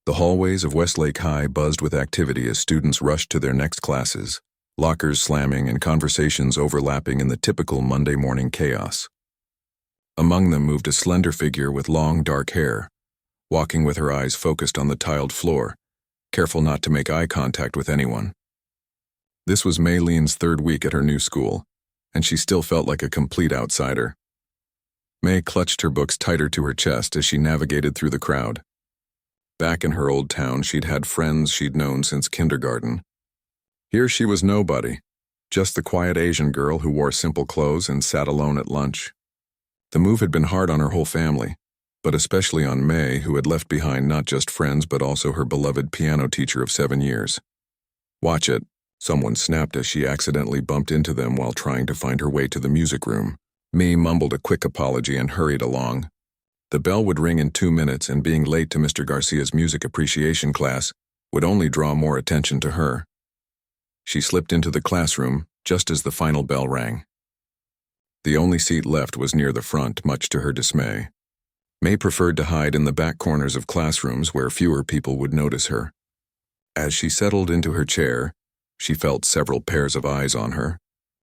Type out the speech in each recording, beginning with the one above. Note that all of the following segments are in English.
The hallways of Westlake High buzzed with activity as students rushed to their next classes, lockers slamming and conversations overlapping in the typical Monday morning chaos. Among them moved a slender figure with long, dark hair, walking with her eyes focused on the tiled floor, careful not to make eye contact with anyone. This was Mayleen's third week at her new school, and she still felt like a complete outsider. May clutched her books tighter to her chest as she navigated through the crowd. Back in her old town, she'd had friends she'd known since kindergarten. Here she was nobody, just the quiet Asian girl who wore simple clothes and sat alone at lunch. The move had been hard on her whole family, but especially on May, who had left behind not just friends but also her beloved piano teacher of 7 years. "Watch it," someone snapped as she accidentally bumped into them while trying to find her way to the music room. May mumbled a quick apology and hurried along. The bell would ring in 2 minutes, and being late to Mr. Garcia's music appreciation class would only draw more attention to her. She slipped into the classroom just as the final bell rang. The only seat left was near the front, much to her dismay. May preferred to hide in the back corners of classrooms where fewer people would notice her. As she settled into her chair, she felt several pairs of eyes on her,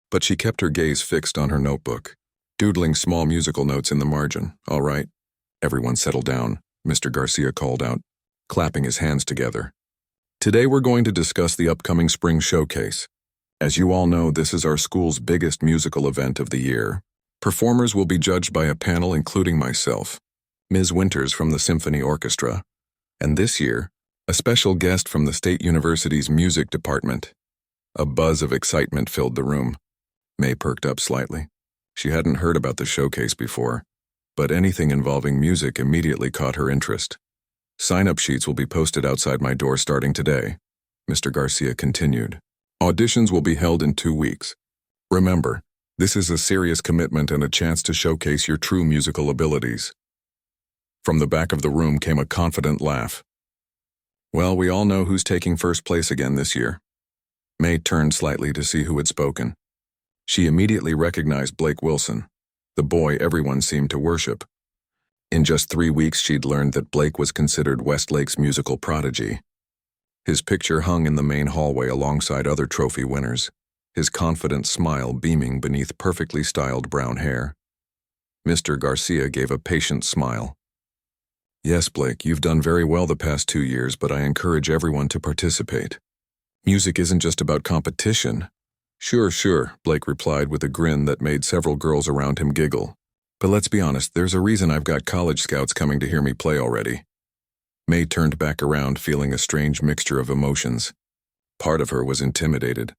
but she kept her gaze fixed on her notebook, doodling small musical notes in the margin. "All right. Everyone settle down," Mr. Garcia called out, clapping his hands together. "Today we're going to discuss the upcoming spring showcase. As you all know, this is our school's biggest musical event of the year. Performers will be judged by a panel including myself, Ms. Winters from the Symphony Orchestra, and this year, a special guest from the State University's music department." A buzz of excitement filled the room. May perked up slightly. She hadn't heard about the showcase before, but anything involving music immediately caught her interest. "Sign-up sheets will be posted outside my door starting today," Mr. Garcia continued. "Auditions will be held in 2 weeks. Remember, this is a serious commitment and a chance to showcase your true musical abilities." From the back of the room came a confident laugh. "Well, we all know who's taking first place again this year." May turned slightly to see who had spoken. She immediately recognized Blake Wilson, the boy everyone seemed to worship. In just 3 weeks, she'd learned that Blake was considered Westlake's musical prodigy. His picture hung in the main hallway alongside other trophy winners, his confident smile beaming beneath perfectly styled brown hair. Mr. Garcia gave a patient smile. "Yes, Blake, you've done very well the past 2 years, but I encourage everyone to participate. Music isn't just about competition." Sure, Blake replied with a grin that made several girls around him giggle. "But let's be honest, there's a reason I've got college scouts coming to hear me play already." May turned back around feeling a strange mixture of emotions. Part of her was intimidated.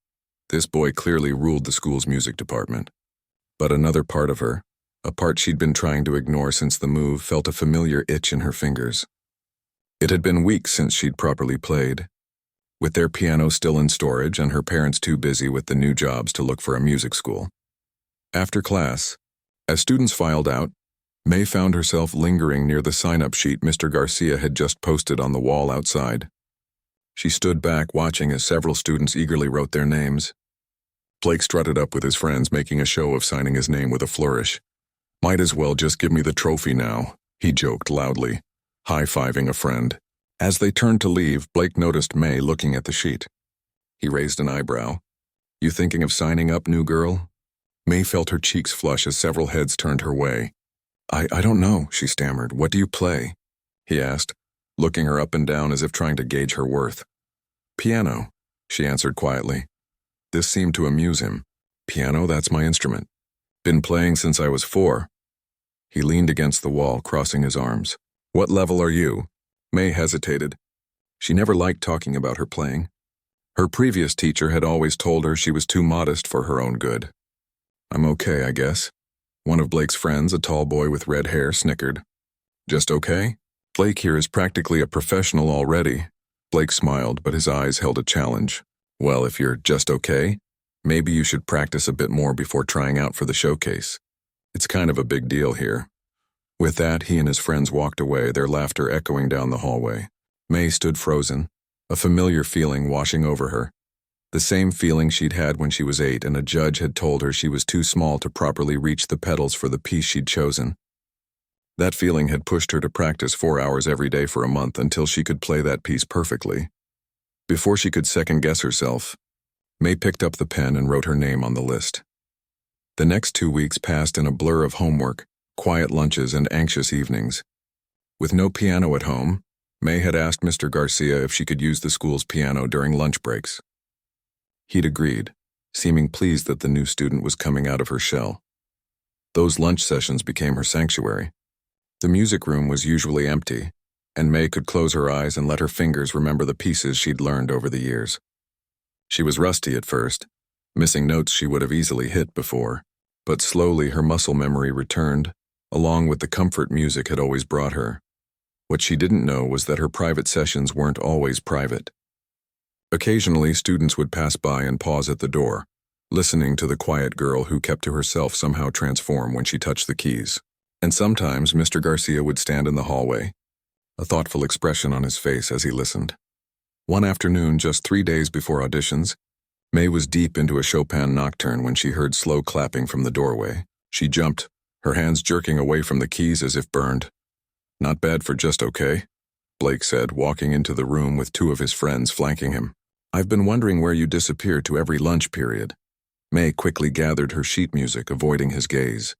This boy clearly ruled the school's music department. But another part of her, a part she'd been trying to ignore since the move, felt a familiar itch in her fingers. It had been weeks since she'd properly played. With their piano still in storage and her parents too busy with the new jobs to look for a music school. After class, as students filed out, May found herself lingering near the sign-up sheet Mr. Garcia had just posted on the wall outside. She stood back watching as several students eagerly wrote their names. Blake strutted up with his friends, making a show of signing his name with a flourish. "Might as well just give me the trophy now," he joked loudly, high-fiving a friend. As they turned to leave, Blake noticed May looking at the sheet. He raised an eyebrow. "You thinking of signing up, new girl?" May felt her cheeks flush as several heads turned her way. I don't know," she stammered. "What do you play?" he asked, looking her up and down as if trying to gauge her worth. "Piano," she answered quietly. This seemed to amuse him. "Piano, that's my instrument. Been playing since I was 4. He leaned against the wall, crossing his arms. "What level are you?" May hesitated. She never liked talking about her playing. Her previous teacher had always told her she was too modest for her own good. "I'm okay, I guess." One of Blake's friends, a tall boy with red hair, snickered. "Just okay? Blake here is practically a professional already." Blake smiled, but his eyes held a challenge. "Well, if you're just okay, maybe you should practice a bit more before trying out for the showcase. It's kind of a big deal here." With that, he and his friends walked away, their laughter echoing down the hallway. May stood frozen, a familiar feeling washing over her. The same feeling she'd had when she was 8 and a judge had told her she was too small to properly reach the pedals for the piece she'd chosen. That feeling had pushed her to practice 4 hours every day for a month until she could play that piece perfectly. Before she could second-guess herself, May picked up the pen and wrote her name on the list. The next 2 weeks passed in a blur of homework, quiet lunches, and anxious evenings. With no piano at home, May had asked Mr. Garcia if she could use the school's piano during lunch breaks. He'd agreed, seeming pleased that the new student was coming out of her shell. Those lunch sessions became her sanctuary. The music room was usually empty, and May could close her eyes and let her fingers remember the pieces she'd learned over the years. She was rusty at first, missing notes she would have easily hit before, but slowly her muscle memory returned, along with the comfort music had always brought her. What she didn't know was that her private sessions weren't always private. Occasionally, students would pass by and pause at the door, listening to the quiet girl who kept to herself somehow transform when she touched the keys. And sometimes Mr. Garcia would stand in the hallway, a thoughtful expression on his face as he listened. One afternoon, just 3 days before auditions, May was deep into a Chopin nocturne when she heard slow clapping from the doorway. She jumped, her hands jerking away from the keys as if burned. "Not bad for just okay," Blake said, walking into the room with 2 of his friends flanking him. "I've been wondering where you disappeared to every lunch period." May quickly gathered her sheet music, avoiding his gaze.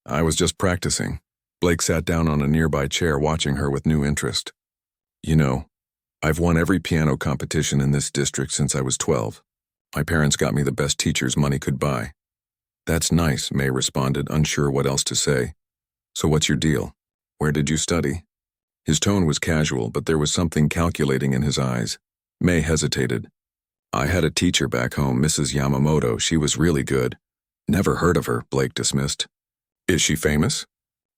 "I was just practicing." Blake sat down on a nearby chair, watching her with new interest. "You know, I've won every piano competition in this district since I was 12. My parents got me the best teachers money could buy." "That's nice," May responded, unsure what else to say. "So what's your deal? Where did you study?" His tone was casual, but there was something calculating in his eyes. May hesitated. "I had a teacher back home, Mrs. Yamamoto. She was really good." "Never heard of her," Blake dismissed. "Is she famous?"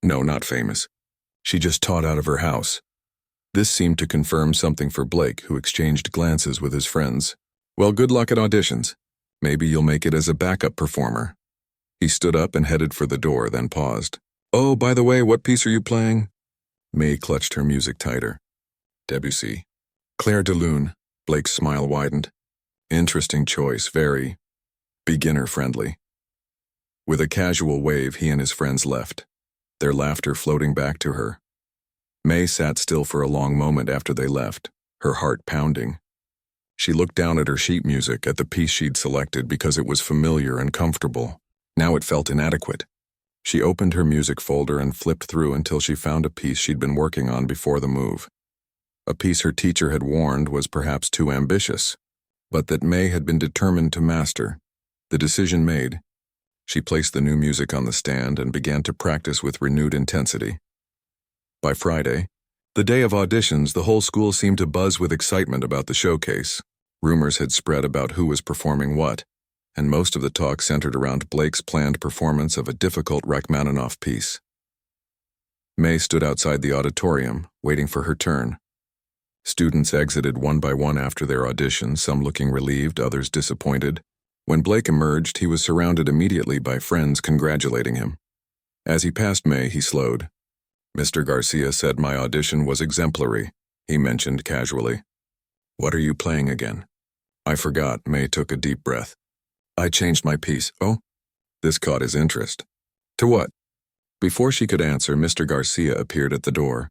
"No, not famous. She just taught out of her house." This seemed to confirm something for Blake, who exchanged glances with his friends. "Well, good luck at auditions. Maybe you'll make it as a backup performer." He stood up and headed for the door, then paused. "Oh, by the way, what piece are you playing?" May clutched her music tighter. "Debussy." "Claire de Lune." Blake's smile widened. "Interesting choice, very beginner-friendly." With a casual wave, he and his friends left, their laughter floating back to her. May sat still for a long moment after they left, her heart pounding. She looked down at her sheet music, at the piece she'd selected because it was familiar and comfortable. Now it felt inadequate. She opened her music folder and flipped through until she found a piece she'd been working on before the move. A piece her teacher had warned was perhaps too ambitious, but that May had been determined to master. The decision made, she placed the new music on the stand and began to practice with renewed intensity. By Friday, the day of auditions, the whole school seemed to buzz with excitement about the showcase. Rumors had spread about who was performing what, and most of the talk centered around Blake's planned performance of a difficult Rachmaninoff piece. May stood outside the auditorium, waiting for her turn. Students exited one by one after their audition, some looking relieved, others disappointed. When Blake emerged, he was surrounded immediately by friends congratulating him. As he passed May, he slowed. "Mr. Garcia said my audition was exemplary," he mentioned casually. "What are you playing again?" "I forgot." May took a deep breath. "I changed my piece." "Oh?" This caught his interest. "To what?" Before she could answer, Mr. Garcia appeared at the door.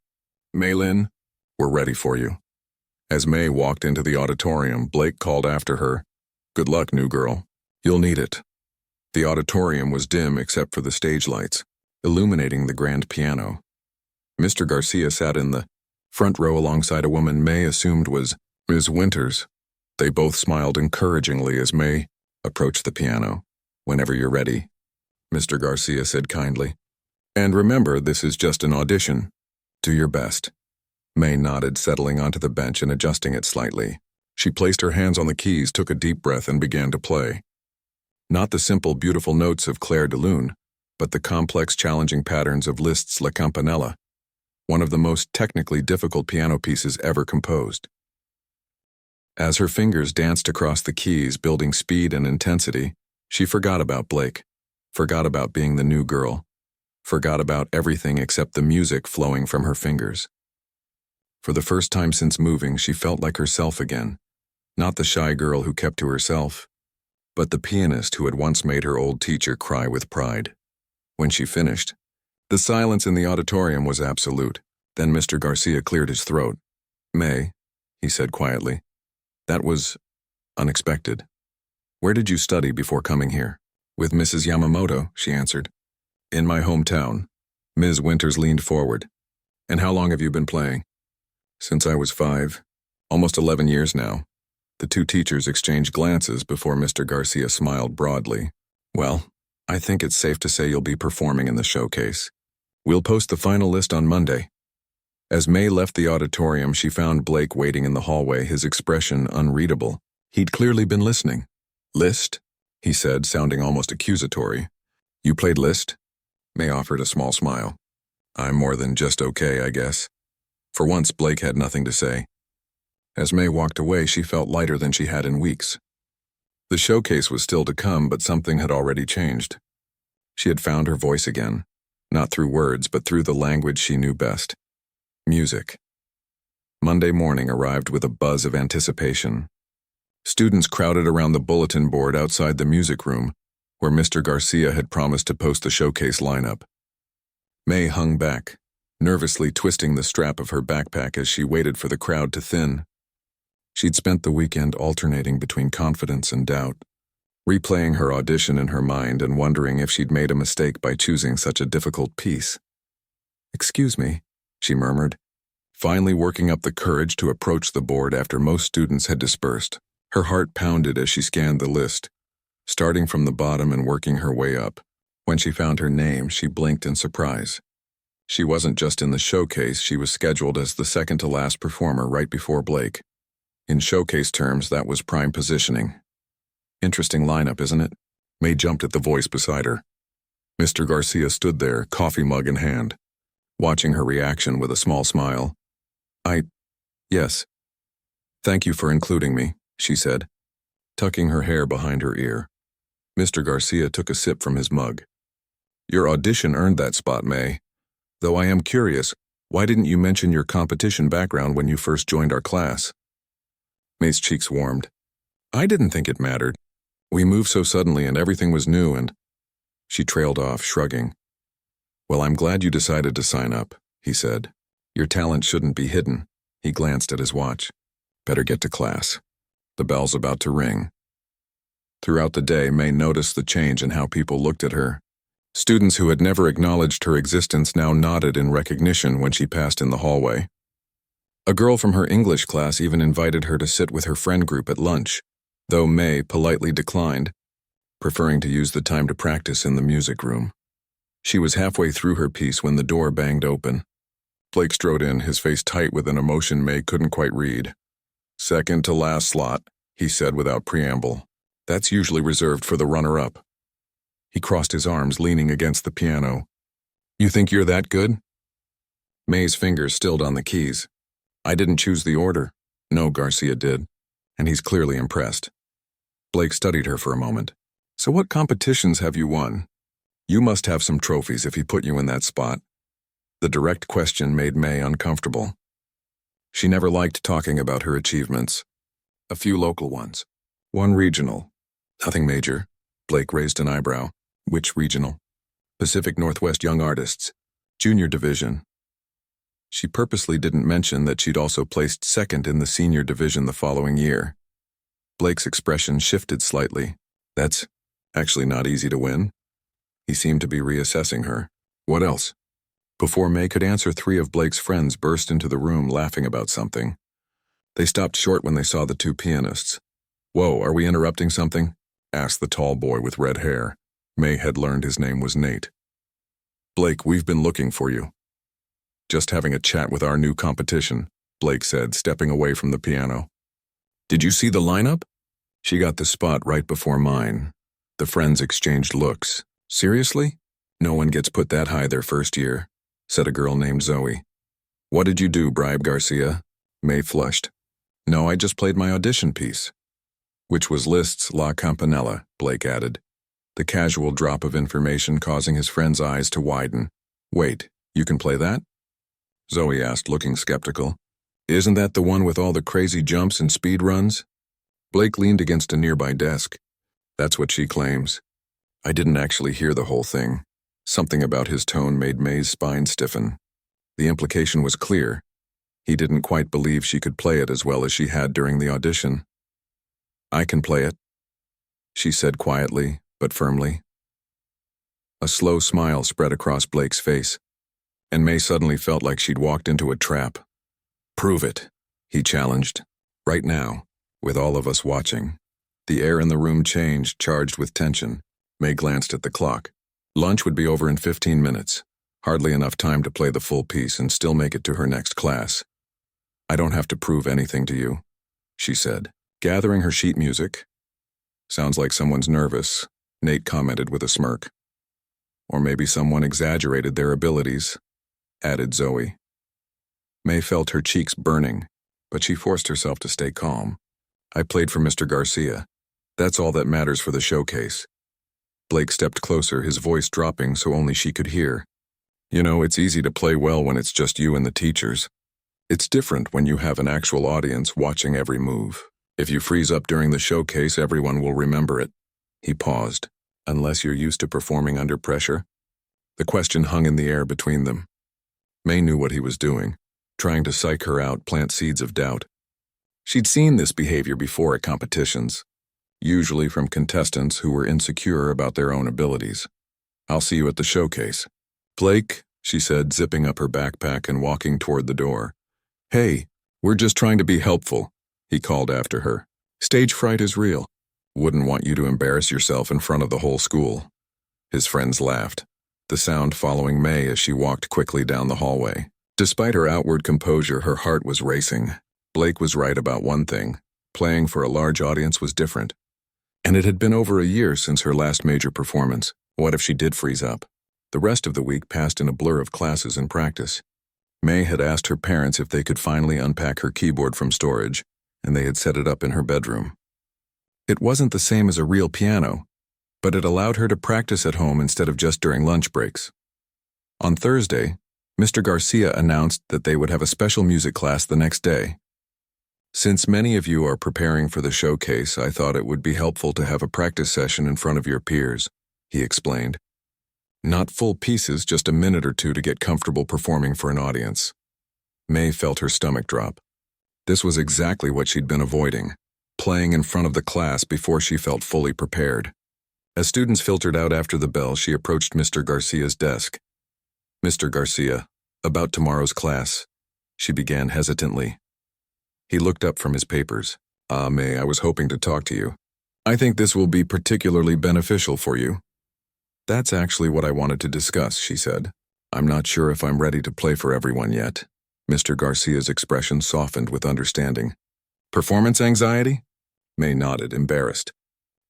"Maylin, we're ready for you." As May walked into the auditorium, Blake called after her, "Good luck, new girl. You'll need it." The auditorium was dim except for the stage lights, illuminating the grand piano. Mr. Garcia sat in the front row alongside a woman May assumed was Ms. Winters. They both smiled encouragingly as May approached the piano. "Whenever you're ready," Mr. Garcia said kindly. "And remember, this is just an audition. Do your best." May nodded, settling onto the bench and adjusting it slightly. She placed her hands on the keys, took a deep breath, and began to play. Not the simple, beautiful notes of Claire de Lune, but the complex, challenging patterns of Liszt's La Campanella, one of the most technically difficult piano pieces ever composed. As her fingers danced across the keys, building speed and intensity, she forgot about Blake, forgot about being the new girl, forgot about everything except the music flowing from her fingers. For the first time since moving, she felt like herself again, not the shy girl who kept to herself, but the pianist who had once made her old teacher cry with pride. When she finished, The silence in the auditorium was absolute. Then Mr. Garcia cleared his throat. "May," he said quietly. "That was unexpected. Where did you study before coming here?" "With Mrs. Yamamoto," she answered. "In my hometown." Ms. Winters leaned forward. "And how long have you been playing?" "Since I was 5. Almost 11 years now." The two teachers exchanged glances before Mr. Garcia smiled broadly. "Well, I think it's safe to say you'll be performing in the showcase. We'll post the final list on Monday." As May left the auditorium, she found Blake waiting in the hallway, his expression unreadable. He'd clearly been listening. "List?" he said, sounding almost accusatory. "You played List?" May offered a small smile. "I'm more than just okay, I guess." For once, Blake had nothing to say. As May walked away, she felt lighter than she had in weeks. The showcase was still to come, but something had already changed. She had found her voice again, not through words, but through the language she knew best. Music. Monday morning arrived with a buzz of anticipation. Students crowded around the bulletin board outside the music room, where Mr. Garcia had promised to post the showcase lineup. May hung back, nervously twisting the strap of her backpack as she waited for the crowd to thin. She'd spent the weekend alternating between confidence and doubt, replaying her audition in her mind and wondering if she'd made a mistake by choosing such a difficult piece. "Excuse me," she murmured, finally working up the courage to approach the board after most students had dispersed. Her heart pounded as she scanned the list, starting from the bottom and working her way up. When she found her name, she blinked in surprise. She wasn't just in the showcase, she was scheduled as the second-to-last performer right before Blake. In showcase terms, that was prime positioning. "Interesting lineup, isn't it?" May jumped at the voice beside her. Mr. Garcia stood there, coffee mug in hand, watching her reaction with a small smile. Yes. "Thank you for including me," she said, tucking her hair behind her ear. Mr. Garcia took a sip from his mug. "Your audition earned that spot, May. Though I am curious, why didn't you mention your competition background when you first joined our class?" May's cheeks warmed. "I didn't think it mattered. We moved so suddenly and everything was new and—" She trailed off, shrugging. "Well, I'm glad you decided to sign up," he said. "Your talent shouldn't be hidden." He glanced at his watch. "Better get to class. The bell's about to ring." Throughout the day, May noticed the change in how people looked at her. Students who had never acknowledged her existence now nodded in recognition when she passed in the hallway. A girl from her English class even invited her to sit with her friend group at lunch, though May politely declined, preferring to use the time to practice in the music room. She was halfway through her piece when the door banged open. Blake strode in, his face tight with an emotion May couldn't quite read. "Second to last slot," he said without preamble. "That's usually reserved for the runner-up." He crossed his arms, leaning against the piano. "You think you're that good?" May's fingers stilled on the keys. "I didn't choose the order." "No, Garcia did, and he's clearly impressed." Blake studied her for a moment. "So what competitions have you won? You must have some trophies if he put you in that spot." The direct question made May uncomfortable. She never liked talking about her achievements. "A few local ones. One regional." "Nothing major." Blake raised an eyebrow. "Which regional?" "Pacific Northwest Young Artists. Junior Division." She purposely didn't mention that she'd also placed second in the senior division the following year. Blake's expression shifted slightly. "That's actually not easy to win." He seemed to be reassessing her. "What else?" Before May could answer, 3 of Blake's friends burst into the room laughing about something. They stopped short when they saw the 2 pianists. "Whoa, are we interrupting something?" asked the tall boy with red hair. May had learned his name was Nate. "Blake, we've been looking for you." "Just having a chat with our new competition," Blake said, stepping away from the piano. "Did you see the lineup?" "She got the spot right before mine." The friends exchanged looks. "Seriously? No one gets put that high their first year," said a girl named Zoe. "What did you do, bribe Garcia?" May flushed. "No, I just played my audition piece." "Which was Liszt's La Campanella," Blake added, the casual drop of information causing his friend's eyes to widen. "Wait, you can play that?" Zoe asked, looking skeptical. "Isn't that the one with all the crazy jumps and speed runs?" Blake leaned against a nearby desk. "That's what she claims. I didn't actually hear the whole thing." Something about his tone made May's spine stiffen. The implication was clear. He didn't quite believe she could play it as well as she had during the audition. "I can play it," she said quietly, but firmly. A slow smile spread across Blake's face, and May suddenly felt like she'd walked into a trap. "Prove it," he challenged. "Right now, with all of us watching." The air in the room changed, charged with tension. May glanced at the clock. Lunch would be over in 15 minutes. Hardly enough time to play the full piece and still make it to her next class. "I don't have to prove anything to you," she said, gathering her sheet music. "Sounds like someone's nervous," Nate commented with a smirk. "Or maybe someone exaggerated their abilities," added Zoe. May felt her cheeks burning, but she forced herself to stay calm. "I played for Mr. Garcia. That's all that matters for the showcase." Blake stepped closer, his voice dropping so only she could hear. "You know, it's easy to play well when it's just you and the teachers. It's different when you have an actual audience watching every move. If you freeze up during the showcase, everyone will remember it." He paused. "Unless you're used to performing under pressure?" The question hung in the air between them. May knew what he was doing, trying to psych her out, plant seeds of doubt. She'd seen this behavior before at competitions, usually from contestants who were insecure about their own abilities. "I'll see you at the showcase." "Blake," she said, zipping up her backpack and walking toward the door. "Hey, we're just trying to be helpful," he called after her. "Stage fright is real. Wouldn't want you to embarrass yourself in front of the whole school." His friends laughed, the sound following May as she walked quickly down the hallway. Despite her outward composure, her heart was racing. Blake was right about one thing. Playing for a large audience was different. And it had been over a year since her last major performance. What if she did freeze up? The rest of the week passed in a blur of classes and practice. May had asked her parents if they could finally unpack her keyboard from storage, and they had set it up in her bedroom. It wasn't the same as a real piano, but it allowed her to practice at home instead of just during lunch breaks. On Thursday, Mr. Garcia announced that they would have a special music class the next day. "Since many of you are preparing for the showcase, I thought it would be helpful to have a practice session in front of your peers," he explained. "Not full pieces, just a minute or two to get comfortable performing for an audience." May felt her stomach drop. This was exactly what she'd been avoiding, playing in front of the class before she felt fully prepared. As students filtered out after the bell, she approached Mr. Garcia's desk. "Mr. Garcia, about tomorrow's class," she began hesitantly. He looked up from his papers. May, I was hoping to talk to you. I think this will be particularly beneficial for you." "That's actually what I wanted to discuss," she said. "I'm not sure if I'm ready to play for everyone yet." Mr. Garcia's expression softened with understanding. "Performance anxiety?" May nodded, embarrassed.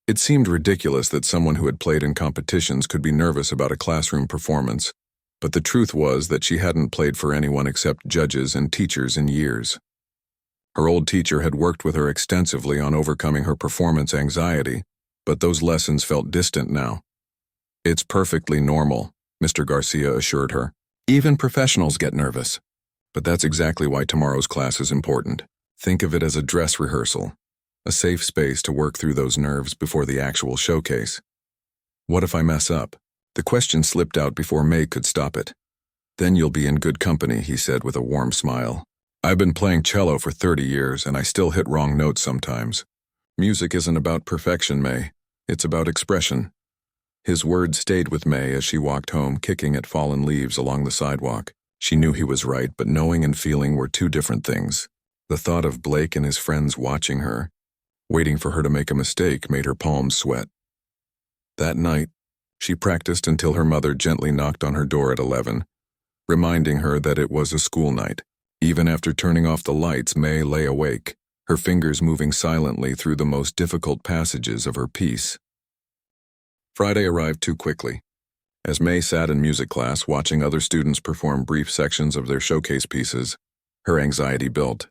It seemed ridiculous that someone who had played in competitions could be nervous about a classroom performance, but the truth was that she hadn't played for anyone except judges and teachers in years. Her old teacher had worked with her extensively on overcoming her performance anxiety, but those lessons felt distant now. "It's perfectly normal," Mr. Garcia assured her. "Even professionals get nervous. But that's exactly why tomorrow's class is important. Think of it as a dress rehearsal, a safe space to work through those nerves before the actual showcase." "What if I mess up?" The question slipped out before May could stop it. "Then you'll be in good company," he said with a warm smile. "I've been playing cello for 30 years and I still hit wrong notes sometimes. Music isn't about perfection, May. It's about expression." His words stayed with May as she walked home, kicking at fallen leaves along the sidewalk. She knew he was right, but knowing and feeling were two different things. The thought of Blake and his friends watching her, waiting for her to make a mistake, made her palms sweat. That night, she practiced until her mother gently knocked on her door at 11, reminding her that it was a school night. Even after turning off the lights, May lay awake, her fingers moving silently through the most difficult passages of her piece. Friday arrived too quickly. As May sat in music class watching other students perform brief sections of their showcase pieces, her anxiety built.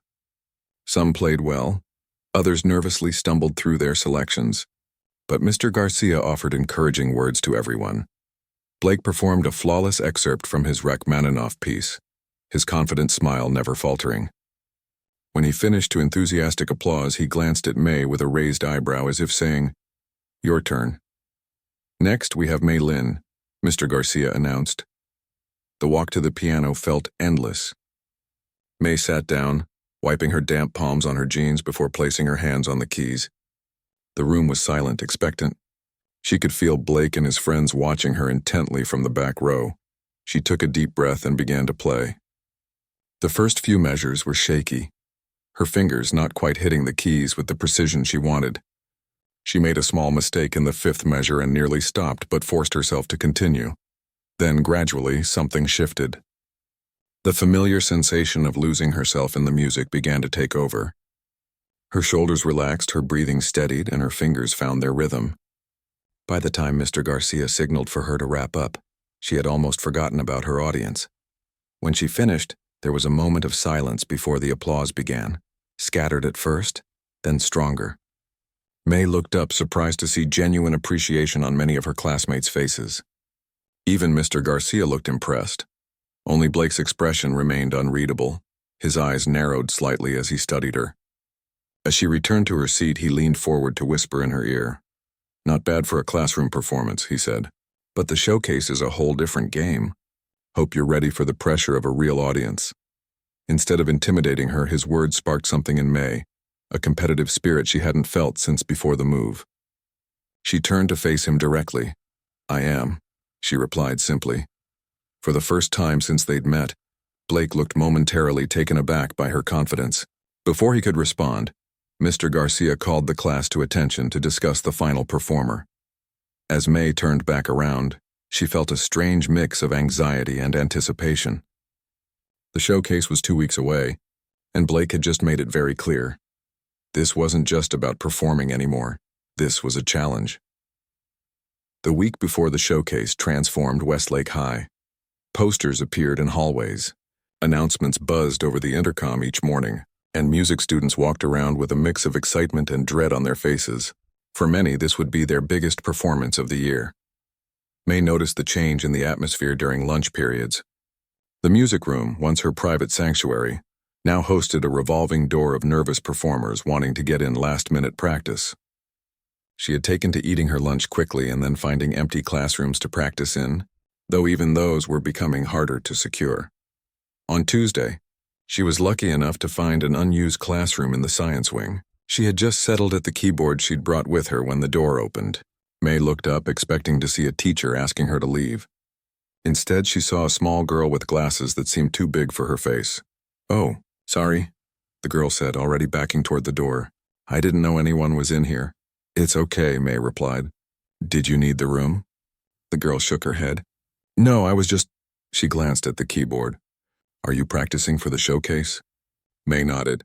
Some played well, others nervously stumbled through their selections, but Mr. Garcia offered encouraging words to everyone. Blake performed a flawless excerpt from his Rachmaninoff piece, his confident smile never faltering. When he finished to enthusiastic applause, he glanced at May with a raised eyebrow as if saying, "Your turn." "Next, we have May Lin," Mr. Garcia announced. The walk to the piano felt endless. May sat down, wiping her damp palms on her jeans before placing her hands on the keys. The room was silent, expectant. She could feel Blake and his friends watching her intently from the back row. She took a deep breath and began to play. The first few measures were shaky, her fingers not quite hitting the keys with the precision she wanted. She made a small mistake in the fifth measure and nearly stopped, but forced herself to continue. Then, gradually, something shifted. The familiar sensation of losing herself in the music began to take over. Her shoulders relaxed, her breathing steadied, and her fingers found their rhythm. By the time Mr. Garcia signaled for her to wrap up, she had almost forgotten about her audience. When she finished, there was a moment of silence before the applause began, scattered at first, then stronger. May looked up, surprised to see genuine appreciation on many of her classmates' faces. Even Mr. Garcia looked impressed. Only Blake's expression remained unreadable. His eyes narrowed slightly as he studied her. As she returned to her seat, he leaned forward to whisper in her ear. "Not bad for a classroom performance," he said. "But the showcase is a whole different game. Hope you're ready for the pressure of a real audience." Instead of intimidating her, his words sparked something in May, a competitive spirit she hadn't felt since before the move. She turned to face him directly. "I am," she replied simply. For the first time since they'd met, Blake looked momentarily taken aback by her confidence. Before he could respond, Mr. Garcia called the class to attention to discuss the final performer. As May turned back around, she felt a strange mix of anxiety and anticipation. The showcase was 2 weeks away, and Blake had just made it very clear. This wasn't just about performing anymore. This was a challenge. The week before the showcase transformed Westlake High. Posters appeared in hallways. Announcements buzzed over the intercom each morning, and music students walked around with a mix of excitement and dread on their faces. For many, this would be their biggest performance of the year. May noticed the change in the atmosphere during lunch periods. The music room, once her private sanctuary, now hosted a revolving door of nervous performers wanting to get in last-minute practice. She had taken to eating her lunch quickly and then finding empty classrooms to practice in, though even those were becoming harder to secure. On Tuesday, she was lucky enough to find an unused classroom in the science wing. She had just settled at the keyboard she'd brought with her when the door opened. May looked up, expecting to see a teacher asking her to leave. Instead, she saw a small girl with glasses that seemed too big for her face. "Oh, sorry," the girl said, already backing toward the door. "I didn't know anyone was in here." "It's okay," May replied. "Did you need the room?" The girl shook her head. "No, I was just—" She glanced at the keyboard. "Are you practicing for the showcase?" May nodded.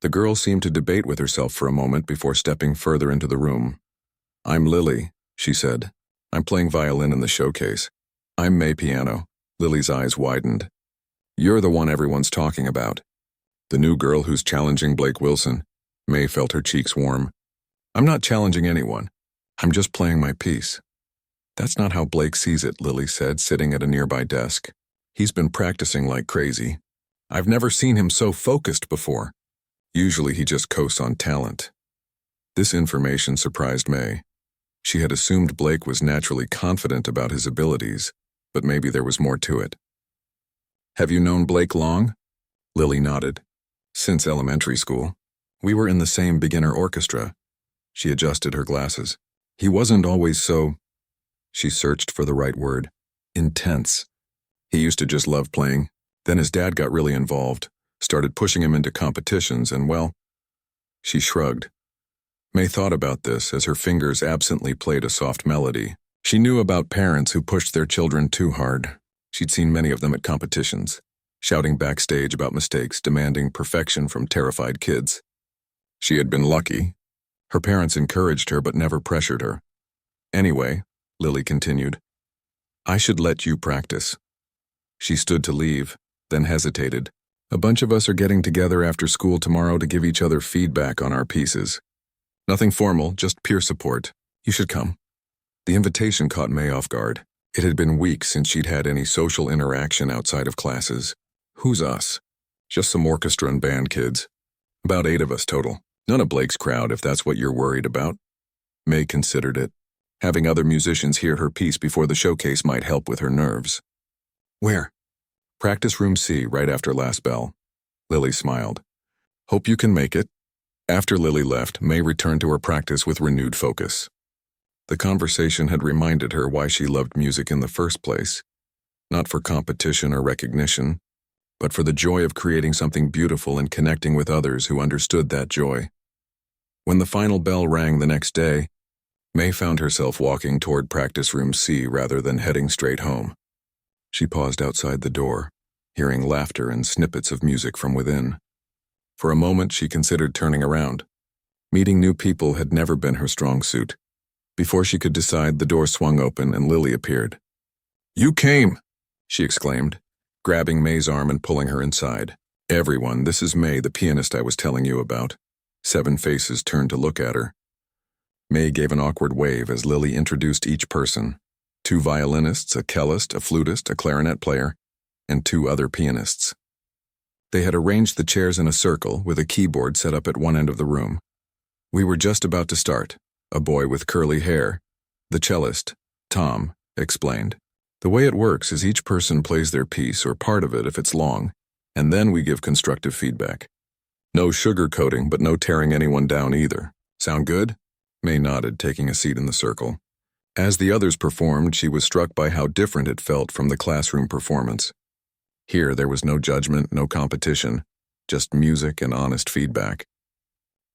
The girl seemed to debate with herself for a moment before stepping further into the room. "I'm Lily," she said. "I'm playing violin in the showcase." "I'm May piano." Lily's eyes widened. "You're the one everyone's talking about." "The new girl who's challenging Blake Wilson." May felt her cheeks warm. "I'm not challenging anyone. I'm just playing my piece." "That's not how Blake sees it," Lily said, sitting at a nearby desk. "He's been practicing like crazy. I've never seen him so focused before. Usually he just coasts on talent." This information surprised May. She had assumed Blake was naturally confident about his abilities, but maybe there was more to it. "Have you known Blake long?" Lily nodded. "Since elementary school. We were in the same beginner orchestra." She adjusted her glasses. "He wasn't always so—" She searched for the right word. "Intense. He used to just love playing. Then his dad got really involved, started pushing him into competitions, and well—" She shrugged. May thought about this as her fingers absently played a soft melody. She knew about parents who pushed their children too hard. She'd seen many of them at competitions, shouting backstage about mistakes, demanding perfection from terrified kids. She had been lucky. Her parents encouraged her but never pressured her. "Anyway," Lily continued, "I should let you practice." She stood to leave, then hesitated. "A bunch of us are getting together after school tomorrow to give each other feedback on our pieces. Nothing formal, just peer support. You should come." The invitation caught May off guard. It had been weeks since she'd had any social interaction outside of classes. Who's us? Just some orchestra and band kids. About 8 of us total. None of Blake's crowd, if that's what you're worried about. May considered it. Having other musicians hear her piece before the showcase might help with her nerves. Where? Practice room C, right after last bell. Lily smiled. Hope you can make it. After Lily left, May returned to her practice with renewed focus. The conversation had reminded her why she loved music in the first place. Not for competition or recognition, but for the joy of creating something beautiful and connecting with others who understood that joy. When the final bell rang the next day, May found herself walking toward practice room C rather than heading straight home. She paused outside the door, hearing laughter and snippets of music from within. For a moment, she considered turning around. Meeting new people had never been her strong suit. Before she could decide, the door swung open and Lily appeared. You came, she exclaimed, grabbing May's arm and pulling her inside. Everyone, this is May, the pianist I was telling you about. 7 faces turned to look at her. May gave an awkward wave as Lily introduced each person. 2 violinists, a cellist, a flutist, a clarinet player, and 2 other pianists. They had arranged the chairs in a circle with a keyboard set up at one end of the room. We were just about to start. A boy with curly hair, the cellist, Tom, explained. The way it works is each person plays their piece or part of it if it's long, and then we give constructive feedback. No sugarcoating, but no tearing anyone down either. Sound good? May nodded, taking a seat in the circle. As the others performed, she was struck by how different it felt from the classroom performance. Here, there was no judgment, no competition, just music and honest feedback.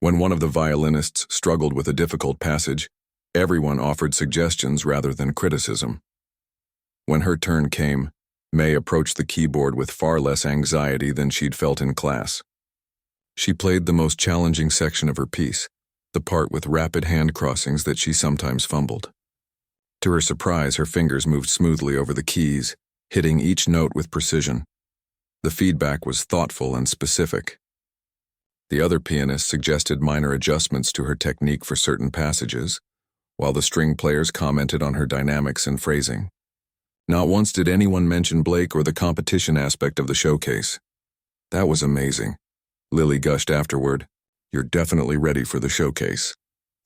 When one of the violinists struggled with a difficult passage, everyone offered suggestions rather than criticism. When her turn came, May approached the keyboard with far less anxiety than she'd felt in class. She played the most challenging section of her piece, the part with rapid hand crossings that she sometimes fumbled. To her surprise, her fingers moved smoothly over the keys, hitting each note with precision. The feedback was thoughtful and specific. The other pianists suggested minor adjustments to her technique for certain passages, while the string players commented on her dynamics and phrasing. Not once did anyone mention Blake or the competition aspect of the showcase. That was amazing. Lily gushed afterward. You're definitely ready for the showcase.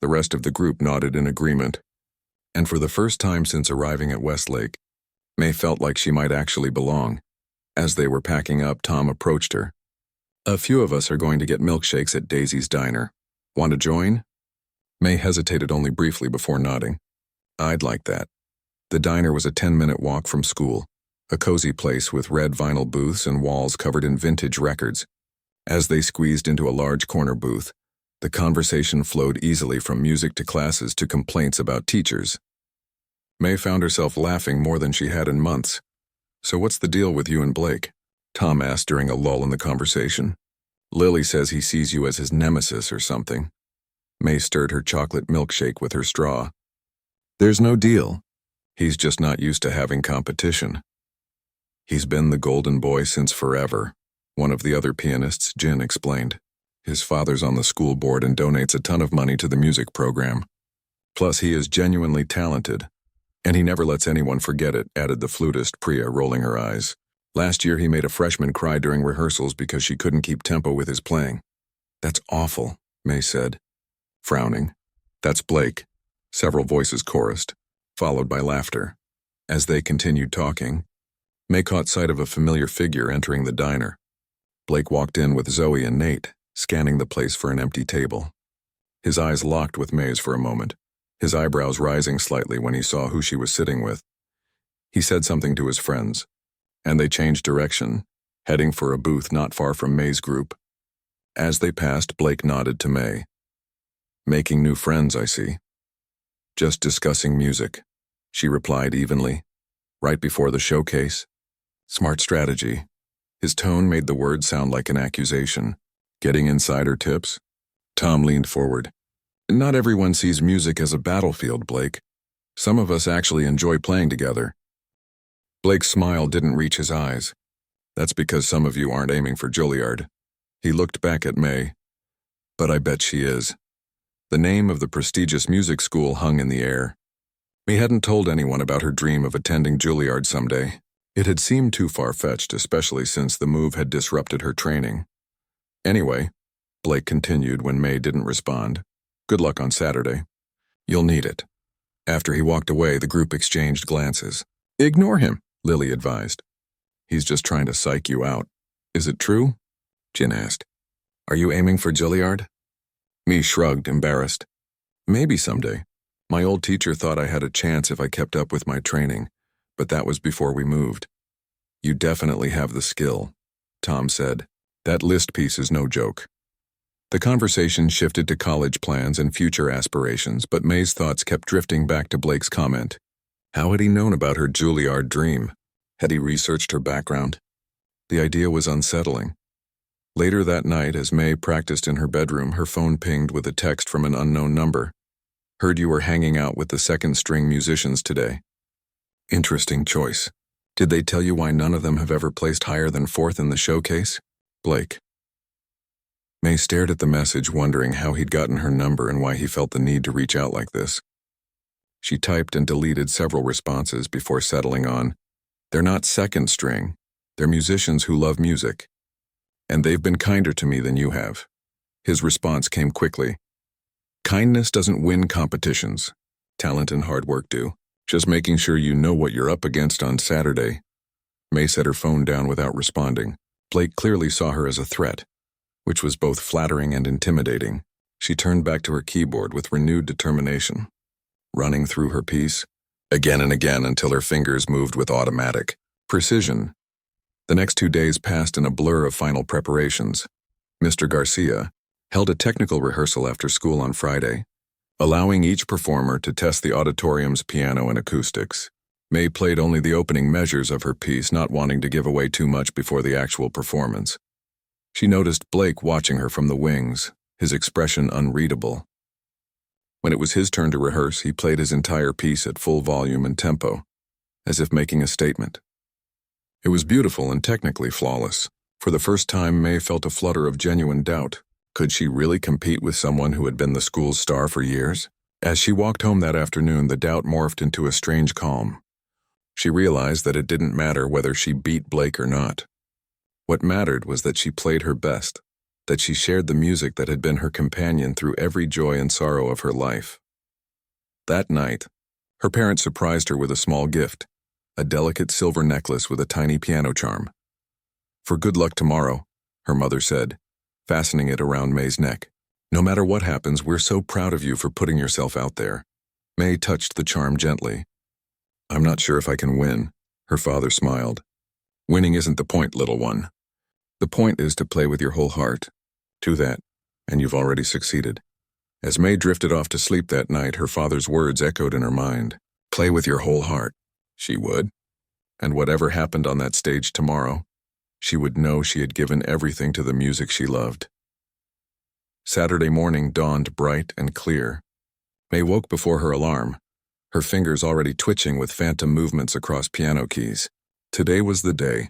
The rest of the group nodded in agreement. And for the first time since arriving at Westlake, May felt like she might actually belong. As they were packing up, Tom approached her. A few of us are going to get milkshakes at Daisy's Diner. Want to join? May hesitated only briefly before nodding. I'd like that. The diner was a 10-minute walk from school, a cozy place with red vinyl booths and walls covered in vintage records. As they squeezed into a large corner booth, the conversation flowed easily from music to classes to complaints about teachers. May found herself laughing more than she had in months. So what's the deal with you and Blake? Tom asked during a lull in the conversation. Lily says he sees you as his nemesis or something. May stirred her chocolate milkshake with her straw. There's no deal. He's just not used to having competition. He's been the golden boy since forever, one of the other pianists, Jin, explained. His father's on the school board and donates a ton of money to the music program. Plus, he is genuinely talented. And he never lets anyone forget it, added the flutist, Priya, rolling her eyes. Last year, he made a freshman cry during rehearsals because she couldn't keep tempo with his playing. That's awful, May said, frowning. That's Blake. Several voices chorused, followed by laughter. As they continued talking, May caught sight of a familiar figure entering the diner. Blake walked in with Zoe and Nate, scanning the place for an empty table. His eyes locked with May's for a moment, his eyebrows rising slightly when he saw who she was sitting with. He said something to his friends, and they changed direction, heading for a booth not far from May's group. As they passed, Blake nodded to May. Making new friends, I see. Just discussing music, she replied evenly. Right before the showcase. Smart strategy. His tone made the word sound like an accusation. Getting insider tips? Tom leaned forward. Not everyone sees music as a battlefield, Blake. Some of us actually enjoy playing together. Blake's smile didn't reach his eyes. That's because some of you aren't aiming for Juilliard. He looked back at May. But I bet she is. The name of the prestigious music school hung in the air. May hadn't told anyone about her dream of attending Juilliard someday. It had seemed too far-fetched, especially since the move had disrupted her training. Anyway, Blake continued when May didn't respond. Good luck on Saturday. You'll need it. After he walked away, the group exchanged glances. Ignore him, Lily advised. He's just trying to psych you out. Is it true? Jin asked. Are you aiming for Juilliard? Me shrugged, embarrassed. Maybe someday. My old teacher thought I had a chance if I kept up with my training, but that was before we moved. You definitely have the skill, Tom said. That list piece is no joke. The conversation shifted to college plans and future aspirations, but May's thoughts kept drifting back to Blake's comment. How had he known about her Juilliard dream? Had he researched her background? The idea was unsettling. Later that night, as May practiced in her bedroom, her phone pinged with a text from an unknown number. Heard you were hanging out with the second-string musicians today. Interesting choice. Did they tell you why none of them have ever placed higher than fourth in the showcase? Blake. May stared at the message, wondering how he'd gotten her number and why he felt the need to reach out like this. She typed and deleted several responses before settling on, they're not second string, they're musicians who love music. And they've been kinder to me than you have. His response came quickly. Kindness doesn't win competitions. Talent and hard work do. Just making sure you know what you're up against on Saturday. May set her phone down without responding. Blake clearly saw her as a threat, which was both flattering and intimidating. She turned back to her keyboard with renewed determination, running through her piece, again and again until her fingers moved with automatic precision. The next 2 days passed in a blur of final preparations. Mr. Garcia held a technical rehearsal after school on Friday, allowing each performer to test the auditorium's piano and acoustics. May played only the opening measures of her piece, not wanting to give away too much before the actual performance. She noticed Blake watching her from the wings, his expression unreadable. When it was his turn to rehearse, he played his entire piece at full volume and tempo, as if making a statement. It was beautiful and technically flawless. For the first time, May felt a flutter of genuine doubt. Could she really compete with someone who had been the school's star for years? As she walked home that afternoon, the doubt morphed into a strange calm. She realized that it didn't matter whether she beat Blake or not. What mattered was that she played her best, that she shared the music that had been her companion through every joy and sorrow of her life. That night, her parents surprised her with a small gift, a delicate silver necklace with a tiny piano charm. For good luck tomorrow, her mother said, fastening it around May's neck. No matter what happens, we're so proud of you for putting yourself out there. May touched the charm gently. I'm not sure if I can win, her father smiled. Winning isn't the point, little one. The point is to play with your whole heart. Do that, and you've already succeeded. As May drifted off to sleep that night, her father's words echoed in her mind. Play with your whole heart. She would. And whatever happened on that stage tomorrow, she would know she had given everything to the music she loved. Saturday morning dawned bright and clear. May woke before her alarm, her fingers already twitching with phantom movements across piano keys. Today was the day.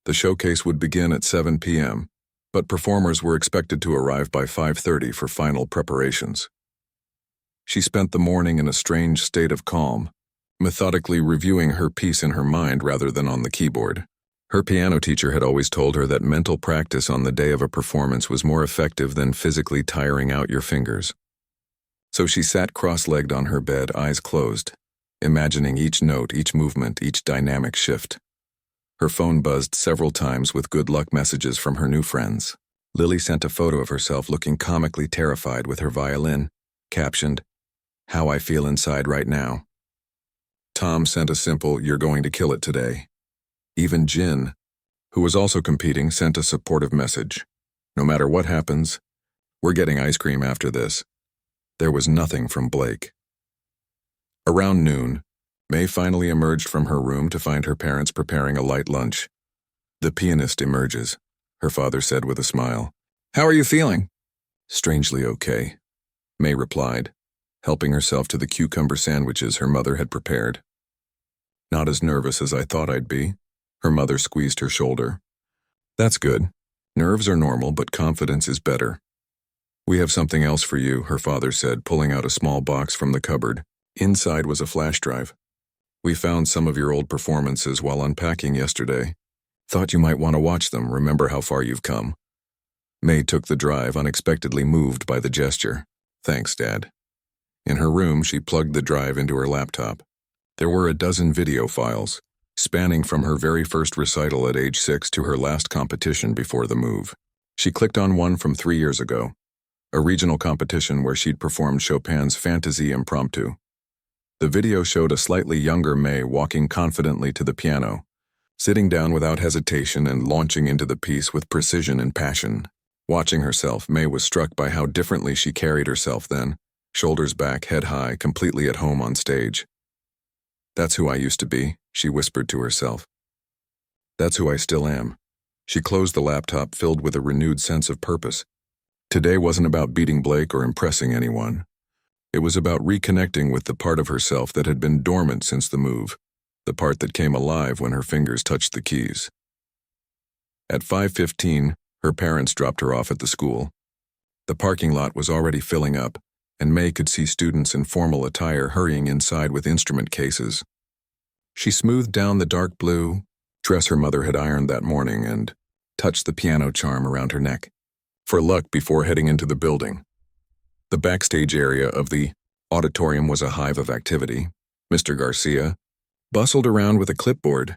The showcase would begin at 7 p.m., but performers were expected to arrive by 5:30 for final preparations. She spent the morning in a strange state of calm, methodically reviewing her piece in her mind rather than on the keyboard. Her piano teacher had always told her that mental practice on the day of a performance was more effective than physically tiring out your fingers. So she sat cross-legged on her bed, eyes closed, imagining each note, each movement, each dynamic shift. Her phone buzzed several times with good luck messages from her new friends. Lily sent a photo of herself looking comically terrified with her violin, captioned, "How I feel inside right now." Tom sent a simple, "You're going to kill it today." Even Jin, who was also competing, sent a supportive message. "No matter what happens, we're getting ice cream after this." There was nothing from Blake. Around noon, May finally emerged from her room to find her parents preparing a light lunch. "The pianist emerges," her father said with a smile. "How are you feeling?" "Strangely okay," May replied, helping herself to the cucumber sandwiches her mother had prepared. "Not as nervous as I thought I'd be." Her mother squeezed her shoulder. "That's good. Nerves are normal, but confidence is better." "We have something else for you," her father said, pulling out a small box from the cupboard. Inside was a flash drive. "We found some of your old performances while unpacking yesterday. Thought you might want to watch them, remember how far you've come." May took the drive, unexpectedly moved by the gesture. "Thanks, Dad." In her room, she plugged the drive into her laptop. There were a dozen video files, spanning from her very first recital at age 6 to her last competition before the move. She clicked on one from 3 years ago, a regional competition where she'd performed Chopin's Fantasy Impromptu. The video showed a slightly younger May walking confidently to the piano, sitting down without hesitation and launching into the piece with precision and passion. Watching herself, May was struck by how differently she carried herself then, shoulders back, head high, completely at home on stage. "That's who I used to be," she whispered to herself. "That's who I still am." She closed the laptop, filled with a renewed sense of purpose. Today wasn't about beating Blake or impressing anyone. It was about reconnecting with the part of herself that had been dormant since the move, the part that came alive when her fingers touched the keys. At 5:15, her parents dropped her off at the school. The parking lot was already filling up, and May could see students in formal attire hurrying inside with instrument cases. She smoothed down the dark blue dress her mother had ironed that morning and touched the piano charm around her neck, for luck before heading into the building. The backstage area of the auditorium was a hive of activity. Mr. Garcia bustled around with a clipboard,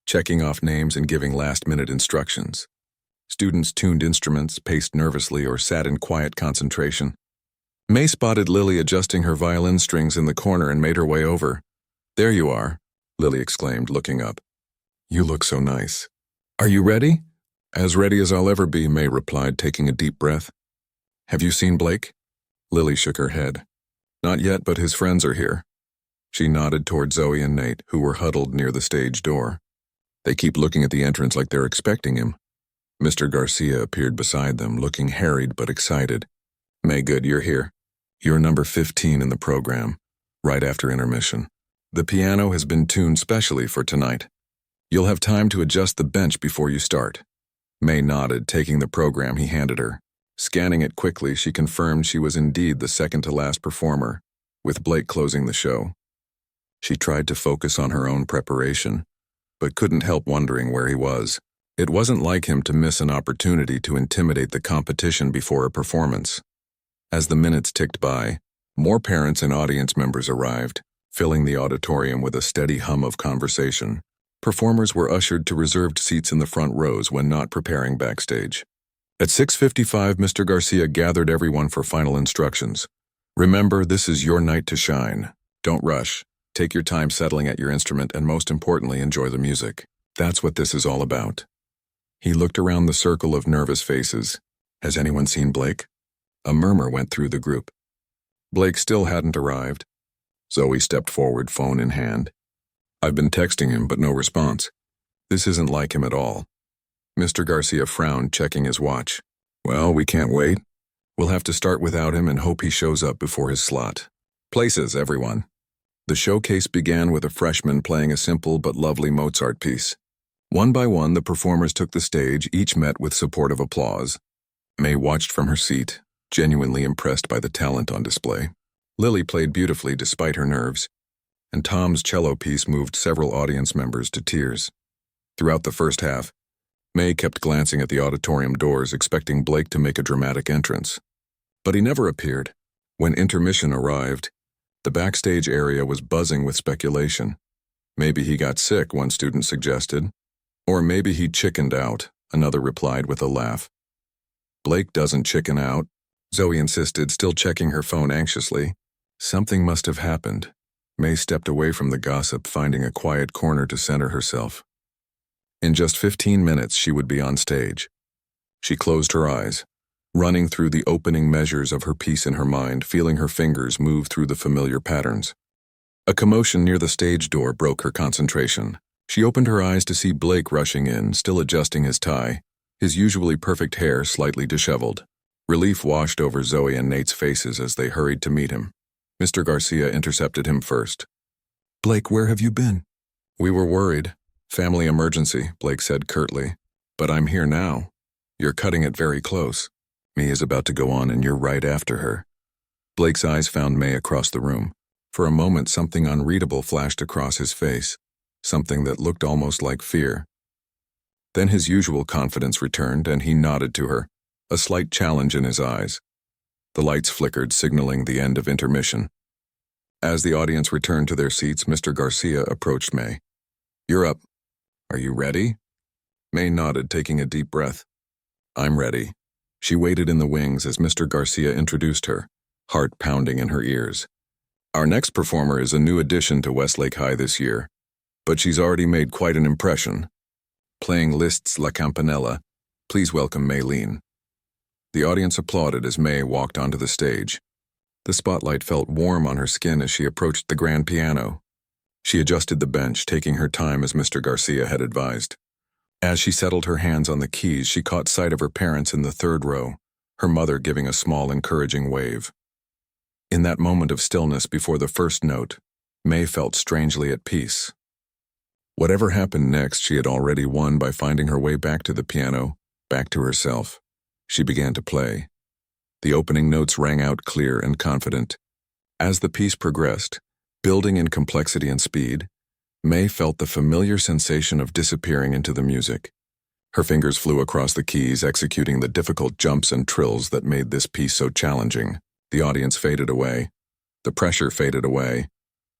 checking off names and giving last-minute instructions. Students tuned instruments, paced nervously, or sat in quiet concentration. May spotted Lily adjusting her violin strings in the corner and made her way over. "There you are," Lily exclaimed, looking up. "You look so nice." "Are you ready?" "As ready as I'll ever be," May replied, taking a deep breath. "Have you seen Blake?" Lily shook her head. "Not yet, but his friends are here." She nodded toward Zoe and Nate, who were huddled near the stage door. "They keep looking at the entrance like they're expecting him." Mr. Garcia appeared beside them, looking harried but excited. "May, good, you're here. You're number 15 in the program, right after intermission. The piano has been tuned specially for tonight. You'll have time to adjust the bench before you start." May nodded, taking the program he handed her. Scanning it quickly, she confirmed she was indeed the second-to-last performer, with Blake closing the show. She tried to focus on her own preparation, but couldn't help wondering where he was. It wasn't like him to miss an opportunity to intimidate the competition before a performance. As the minutes ticked by, more parents and audience members arrived, filling the auditorium with a steady hum of conversation. Performers were ushered to reserved seats in the front rows when not preparing backstage. At 6:55, Mr. Garcia gathered everyone for final instructions. "Remember, this is your night to shine. Don't rush. Take your time settling at your instrument and, most importantly, enjoy the music. That's what this is all about." He looked around the circle of nervous faces. "Has anyone seen Blake?" A murmur went through the group. Blake still hadn't arrived. Zoe stepped forward, phone in hand. "I've been texting him, but no response. This isn't like him at all." Mr. Garcia frowned, checking his watch. "Well, we can't wait. We'll have to start without him and hope he shows up before his slot. Places, everyone." The showcase began with a freshman playing a simple but lovely Mozart piece. One by one, the performers took the stage, each met with supportive applause. May watched from her seat, genuinely impressed by the talent on display. Lily played beautifully despite her nerves, and Tom's cello piece moved several audience members to tears. Throughout the first half, May kept glancing at the auditorium doors, expecting Blake to make a dramatic entrance. But he never appeared. When intermission arrived, the backstage area was buzzing with speculation. Maybe he got sick, one student suggested. Or maybe he chickened out, another replied with a laugh. "Blake doesn't chicken out," Zoe insisted, still checking her phone anxiously. Something must have happened. May stepped away from the gossip, finding a quiet corner to center herself. In just 15 minutes, she would be on stage. She closed her eyes, running through the opening measures of her piece in her mind, feeling her fingers move through the familiar patterns. A commotion near the stage door broke her concentration. She opened her eyes to see Blake rushing in, still adjusting his tie, his usually perfect hair slightly disheveled. Relief washed over Zoe and Nate's faces as they hurried to meet him. Mr. Garcia intercepted him first. "Blake, where have you been?" "We were worried. Family emergency," Blake said curtly. "But I'm here now. You're cutting it very close. May is about to go on and you're right after her." Blake's eyes found May across the room. For a moment, something unreadable flashed across his face, something that looked almost like fear. Then his usual confidence returned, and he nodded to her, a slight challenge in his eyes. The lights flickered, signaling the end of intermission. As the audience returned to their seats, Mr. Garcia approached May. "You're up. Are you ready?" May nodded, taking a deep breath. "I'm ready." She waited in the wings as Mr. Garcia introduced her, heart pounding in her ears. "Our next performer is a new addition to Westlake High this year, but she's already made quite an impression. Playing Liszt's La Campanella, please welcome Maylene." The audience applauded as May walked onto the stage. The spotlight felt warm on her skin as she approached the grand piano. She adjusted the bench, taking her time as Mr. Garcia had advised. As she settled her hands on the keys, she caught sight of her parents in the third row, her mother giving a small, encouraging wave. In that moment of stillness before the first note, May felt strangely at peace. Whatever happened next, she had already won by finding her way back to the piano, back to herself. She began to play. The opening notes rang out clear and confident. As the piece progressed, building in complexity and speed, May felt the familiar sensation of disappearing into the music. Her fingers flew across the keys, executing the difficult jumps and trills that made this piece so challenging. The audience faded away. The pressure faded away.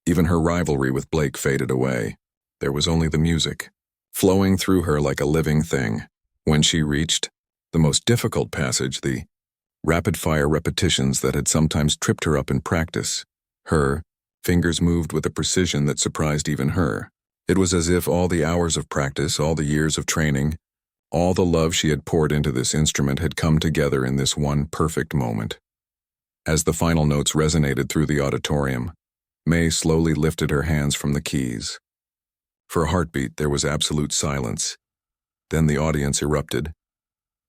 Even her rivalry with Blake faded away. There was only the music, flowing through her like a living thing. When she reached the most difficult passage, the rapid-fire repetitions that had sometimes tripped her up in practice, her fingers moved with a precision that surprised even her. It was as if all the hours of practice, all the years of training, all the love she had poured into this instrument had come together in this one perfect moment. As the final notes resonated through the auditorium, May slowly lifted her hands from the keys. For a heartbeat, there was absolute silence. Then the audience erupted.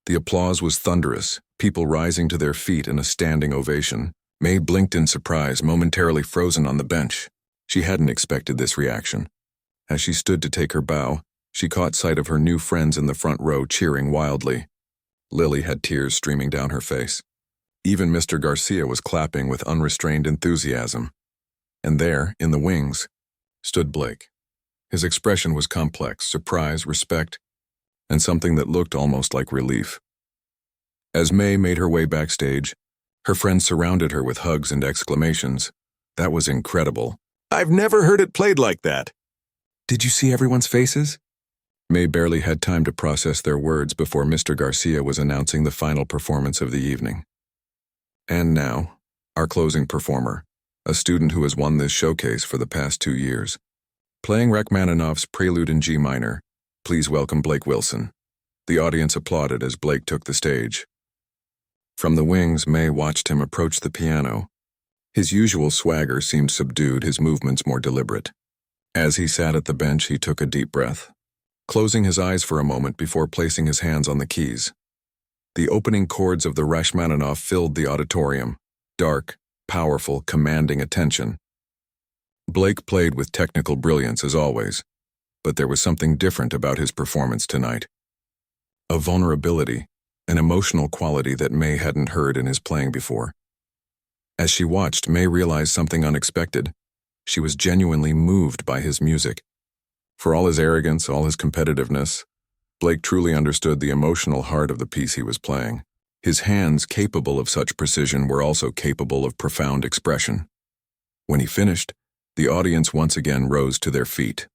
The applause was thunderous, people rising to their feet in a standing ovation. May blinked in surprise, momentarily frozen on the bench. She hadn't expected this reaction. As she stood to take her bow, she caught sight of her new friends in the front row cheering wildly. Lily had tears streaming down her face. Even Mr. Garcia was clapping with unrestrained enthusiasm. And there, in the wings, stood Blake. His expression was complex, surprise, respect, and something that looked almost like relief. As May made her way backstage, her friends surrounded her with hugs and exclamations. "That was incredible. I've never heard it played like that." "Did you see everyone's faces?" May barely had time to process their words before Mr. Garcia was announcing the final performance of the evening. And now, our closing performer, a student who has won this showcase for the past 2 years. Playing Rachmaninoff's Prelude in G minor, please welcome Blake Wilson. The audience applauded as Blake took the stage. From the wings, May watched him approach the piano. His usual swagger seemed subdued, his movements more deliberate. As he sat at the bench, he took a deep breath, closing his eyes for a moment before placing his hands on the keys. The opening chords of the Rachmaninoff filled the auditorium, dark, powerful, commanding attention. Blake played with technical brilliance as always, but there was something different about his performance tonight. A vulnerability, an emotional quality that May hadn't heard in his playing before. As she watched, May realized something unexpected. She was genuinely moved by his music. For all his arrogance, all his competitiveness, Blake truly understood the emotional heart of the piece he was playing. His hands, capable of such precision, were also capable of profound expression. When he finished, the audience once again rose to their feet.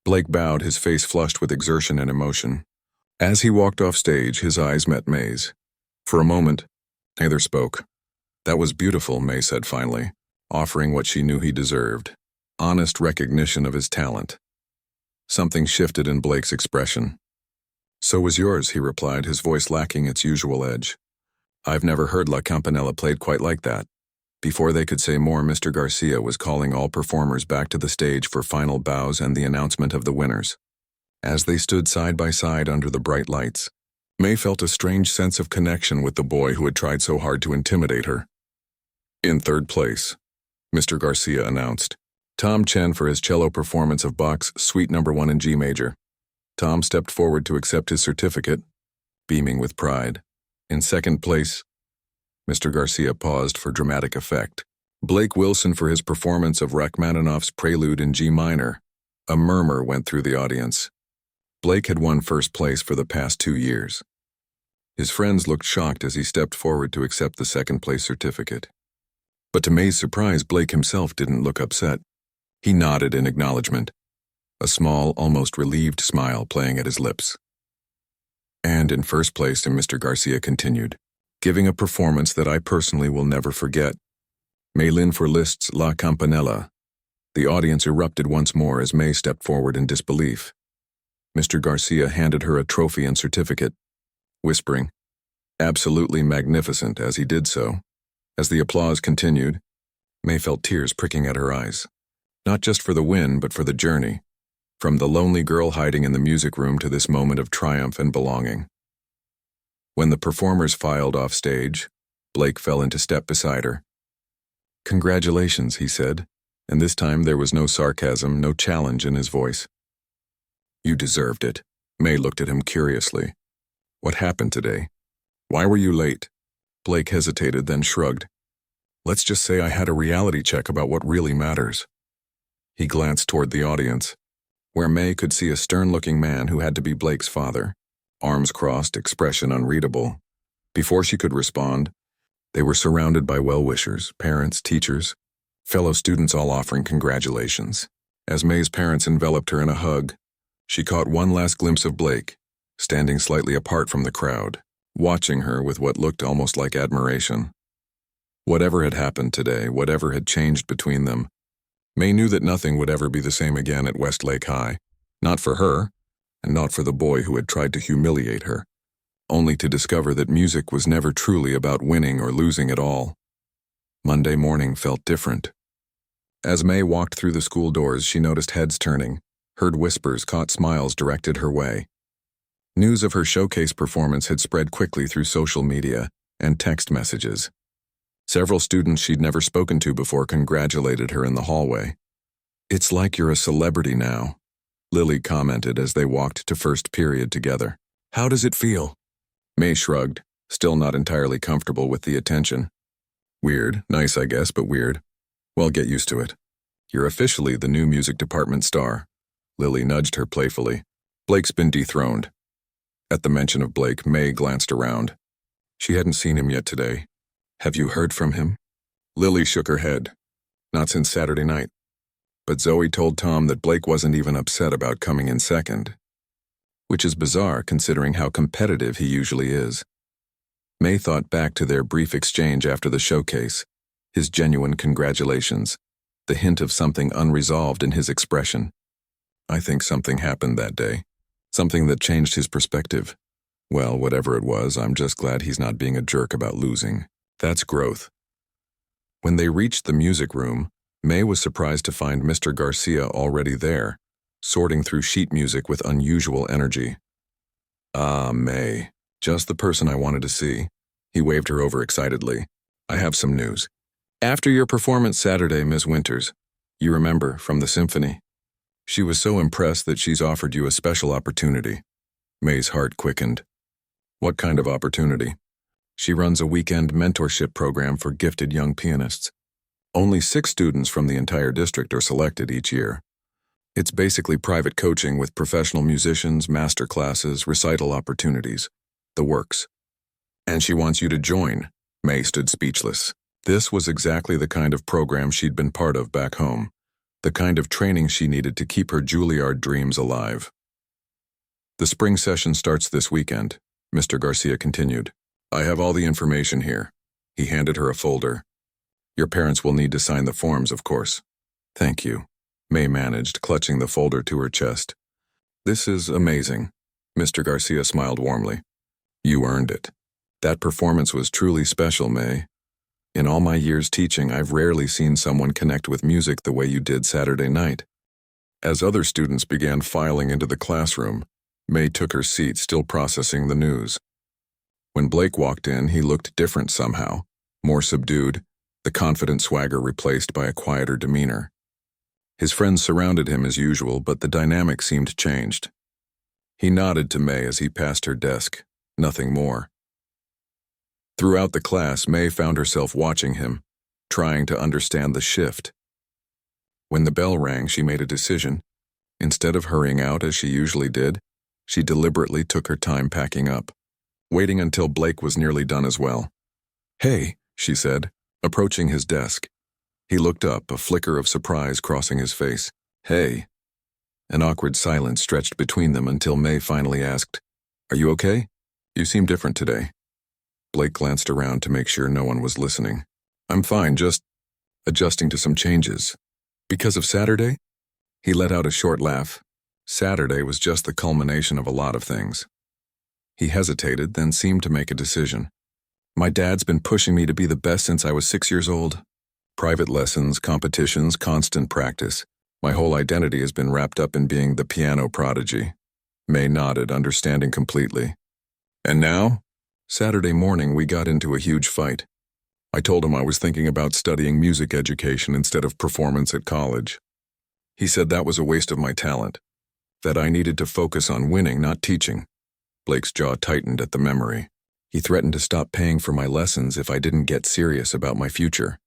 Blake bowed, his face flushed with exertion and emotion. As he walked off stage, his eyes met May's. For a moment, neither spoke. "That was beautiful," May said finally, offering what she knew he deserved: honest recognition of his talent. Something shifted in Blake's expression. "So was yours," he replied, his voice lacking its usual edge. "I've never heard La Campanella played quite like that." Before they could say more, Mr. Garcia was calling all performers back to the stage for final bows and the announcement of the winners. As they stood side by side under the bright lights, May felt a strange sense of connection with the boy who had tried so hard to intimidate her. In third place, Mr. Garcia announced, Tom Chen for his cello performance of Bach's Suite No. 1 in G major. Tom stepped forward to accept his certificate, beaming with pride. In second place, Mr. Garcia paused for dramatic effect. Blake Wilson for his performance of Rachmaninoff's Prelude in G minor. A murmur went through the audience. Blake had won first place for the past 2 years. His friends looked shocked as he stepped forward to accept the second place certificate. But to May's surprise, Blake himself didn't look upset. He nodded in acknowledgement, a small, almost relieved smile playing at his lips. And in first place, Mr. Garcia continued, giving a performance that I personally will never forget. Maylin for Liszt's La Campanella. The audience erupted once more as May stepped forward in disbelief. Mr. Garcia handed her a trophy and certificate, whispering, "Absolutely magnificent," as he did so. As the applause continued, May felt tears pricking at her eyes, not just for the win, but for the journey, from the lonely girl hiding in the music room to this moment of triumph and belonging. When the performers filed off stage, Blake fell into step beside her. "Congratulations," he said, and this time there was no sarcasm, no challenge in his voice. "You deserved it." May looked at him curiously. "What happened today? Why were you late?" Blake hesitated, then shrugged. "Let's just say I had a reality check about what really matters." He glanced toward the audience, where May could see a stern-looking man who had to be Blake's father, arms crossed, expression unreadable. Before she could respond, they were surrounded by well-wishers, parents, teachers, fellow students all offering congratulations. As May's parents enveloped her in a hug, she caught one last glimpse of Blake, standing slightly apart from the crowd, watching her with what looked almost like admiration. Whatever had happened today, whatever had changed between them, May knew that nothing would ever be the same again at Westlake High, not for her, and not for the boy who had tried to humiliate her, only to discover that music was never truly about winning or losing at all. Monday morning felt different. As May walked through the school doors, she noticed heads turning, heard whispers, caught smiles directed her way. News of her showcase performance had spread quickly through social media and text messages. Several students she'd never spoken to before congratulated her in the hallway. "It's like you're a celebrity now," Lily commented as they walked to first period together. "How does it feel?" May shrugged, still not entirely comfortable with the attention. "Weird, nice I guess, but weird. Well, get used to it. You're officially the new music department star." Lily nudged her playfully. "Blake's been dethroned." At the mention of Blake, May glanced around. She hadn't seen him yet today. "Have you heard from him?" Lily shook her head. "Not since Saturday night. But Zoe told Tom that Blake wasn't even upset about coming in second. Which is bizarre considering how competitive he usually is." May thought back to their brief exchange after the showcase, his genuine congratulations, the hint of something unresolved in his expression. "I think something happened that day. Something that changed his perspective. Well, whatever it was, I'm just glad he's not being a jerk about losing. That's growth." When they reached the music room, May was surprised to find Mr. Garcia already there, sorting through sheet music with unusual energy. "Ah, May, just the person I wanted to see." He waved her over excitedly. "I have some news. After your performance Saturday, Miss Winters, you remember, from the symphony, she was so impressed that she's offered you a special opportunity." May's heart quickened. "What kind of opportunity?" "She runs a weekend mentorship program for gifted young pianists. Only 6 students from the entire district are selected each year. It's basically private coaching with professional musicians, master classes, recital opportunities, the works. And she wants you to join." May stood speechless. This was exactly the kind of program she'd been part of back home, the kind of training she needed to keep her Juilliard dreams alive. "The spring session starts this weekend," Mr. Garcia continued. "I have all the information here." He handed her a folder. "Your parents will need to sign the forms, of course." "Thank you," May managed, clutching the folder to her chest. "This is amazing." Mr. Garcia smiled warmly. "You earned it. That performance was truly special, May. In all my years teaching, I've rarely seen someone connect with music the way you did Saturday night." As other students began filing into the classroom, May took her seat, still processing the news. When Blake walked in, he looked different somehow, more subdued, the confident swagger replaced by a quieter demeanor. His friends surrounded him as usual, but the dynamic seemed changed. He nodded to May as he passed her desk, nothing more. Throughout the class, May found herself watching him, trying to understand the shift. When the bell rang, she made a decision. Instead of hurrying out as she usually did, she deliberately took her time packing up, waiting until Blake was nearly done as well. "Hey," she said, Approaching his desk, he looked up, a flicker of surprise crossing his face. "Hey." An awkward silence stretched between them until May finally asked, "Are you okay? You seem different today." Blake glanced around to make sure no one was listening. "I'm fine, just adjusting to some changes." "Because of Saturday?" He let out a short laugh. Saturday was just the culmination of a lot of things. He hesitated, then seemed to make a decision. "My dad's been pushing me to be the best since I was 6 years old. Private lessons, competitions, constant practice. My whole identity has been wrapped up in being the piano prodigy." May nodded, understanding completely. "And now?" "Saturday morning, we got into a huge fight. I told him I was thinking about studying music education instead of performance at college. He said that was a waste of my talent, that I needed to focus on winning, not teaching." Blake's jaw tightened at the memory. He threatened to stop paying for my lessons if I didn't get serious about my future.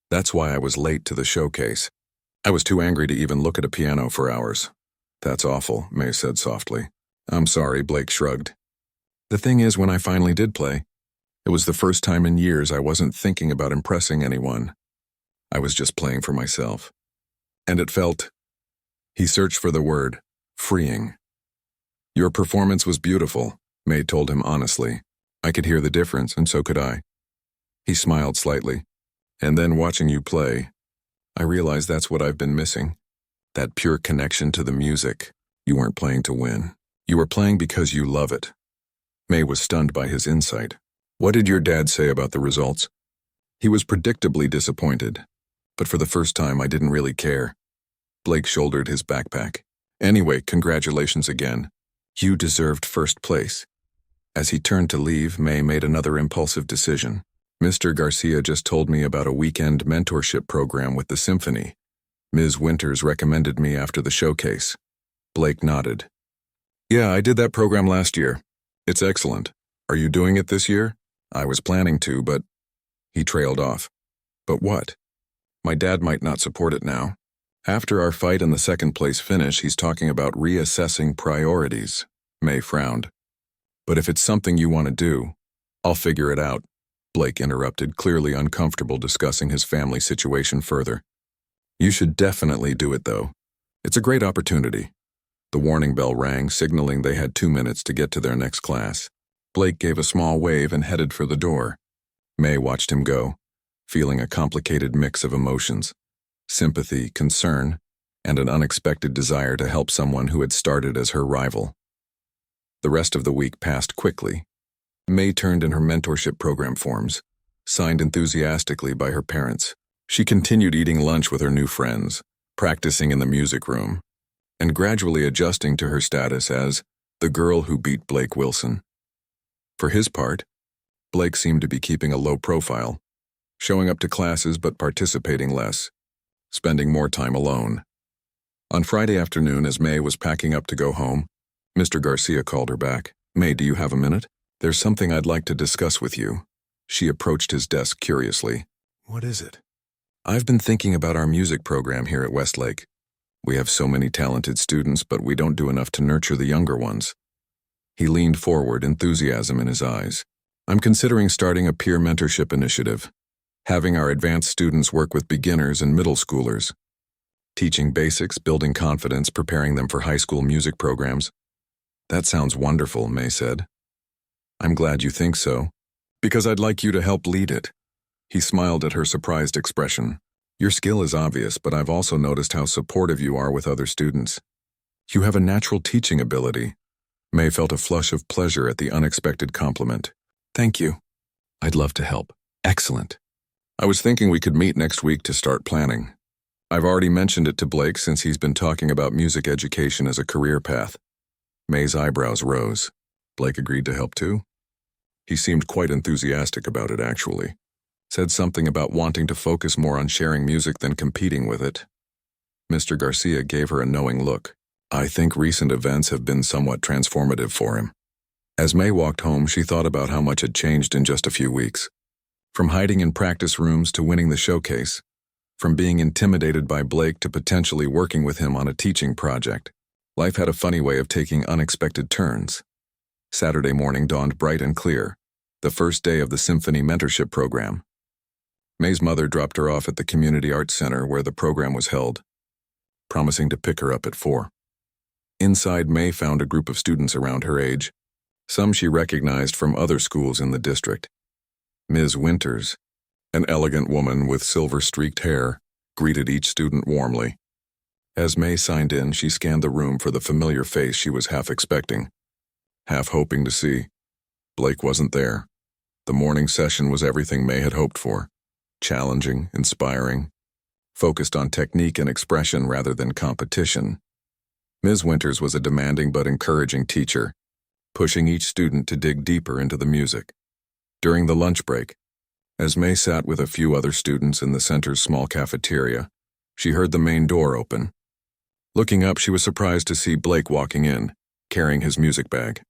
That's why I was late to the showcase. I was too angry to even look at a piano for hours. "That's awful," May said softly. "I'm sorry," Blake shrugged. "The thing is, when I finally did play, it was the first time in years I wasn't thinking about impressing anyone. I was just playing for myself. And it felt," he searched for the word, "freeing." "Your performance was beautiful," May told him honestly. "I could hear the difference, and so could I." He smiled slightly. "And then watching you play, I realized that's what I've been missing. That pure connection to the music. You weren't playing to win. You were playing because you love it." May was stunned by his insight. "What did your dad say about the results?" "He was predictably disappointed. But for the first time, I didn't really care." Blake shouldered his backpack. "Anyway, congratulations again. You deserved first place." As he turned to leave, May made another impulsive decision. "Mr. Garcia just told me about a weekend mentorship program with the symphony. Ms. Winters recommended me after the showcase." Blake nodded. "Yeah, I did that program last year. It's excellent. Are you doing it this year?" "I was planning to, but—" He trailed off. "But what?" "My dad might not support it now. After our fight and the second-place finish, he's talking about reassessing priorities." May frowned. "But if it's something you want to do, I'll figure it out." Blake interrupted, clearly uncomfortable discussing his family situation further. "You should definitely do it, though. It's a great opportunity." The warning bell rang, signaling they had 2 minutes to get to their next class. Blake gave a small wave and headed for the door. May watched him go, feeling a complicated mix of emotions: sympathy, concern, and an unexpected desire to help someone who had started as her rival. The rest of the week passed quickly. May turned in her mentorship program forms, signed enthusiastically by her parents. She continued eating lunch with her new friends, practicing in the music room, and gradually adjusting to her status as the girl who beat Blake Wilson. For his part, Blake seemed to be keeping a low profile, showing up to classes but participating less, spending more time alone. On Friday afternoon, as May was packing up to go home, Mr. Garcia called her back. "May, do you have a minute? There's something I'd like to discuss with you." She approached his desk curiously. "What is it?" "I've been thinking about our music program here at Westlake. We have so many talented students, but we don't do enough to nurture the younger ones." He leaned forward, enthusiasm in his eyes. "I'm considering starting a peer mentorship initiative, having our advanced students work with beginners and middle schoolers, teaching basics, building confidence, preparing them for high school music programs." "That sounds wonderful," May said. "I'm glad you think so, because I'd like you to help lead it." He smiled at her surprised expression. "Your skill is obvious, but I've also noticed how supportive you are with other students. You have a natural teaching ability." May felt a flush of pleasure at the unexpected compliment. "Thank you. I'd love to help." "Excellent. I was thinking we could meet next week to start planning. I've already mentioned it to Blake since he's been talking about music education as a career path." May's eyebrows rose. Blake agreed to help too? He seemed quite enthusiastic about it, actually. Said something about wanting to focus more on sharing music than competing with it. Mr. Garcia gave her a knowing look. "I think recent events have been somewhat transformative for him." As May walked home, she thought about how much had changed in just a few weeks. From hiding in practice rooms to winning the showcase. From being intimidated by Blake to potentially working with him on a teaching project. Life had a funny way of taking unexpected turns. Saturday morning dawned bright and clear, the first day of the symphony mentorship program. May's mother dropped her off at the community arts center where the program was held, promising to pick her up at 4. Inside, May found a group of students around her age, some she recognized from other schools in the district. Ms. Winters, an elegant woman with silver-streaked hair, greeted each student warmly. As May signed in, she scanned the room for the familiar face she was half expecting, half hoping to see. Blake wasn't there. The morning session was everything May had hoped for. Challenging, inspiring, focused on technique and expression rather than competition. Ms. Winters was a demanding but encouraging teacher, pushing each student to dig deeper into the music. During the lunch break, as May sat with a few other students in the center's small cafeteria, she heard the main door open. Looking up, she was surprised to see Blake walking in, carrying his music bag.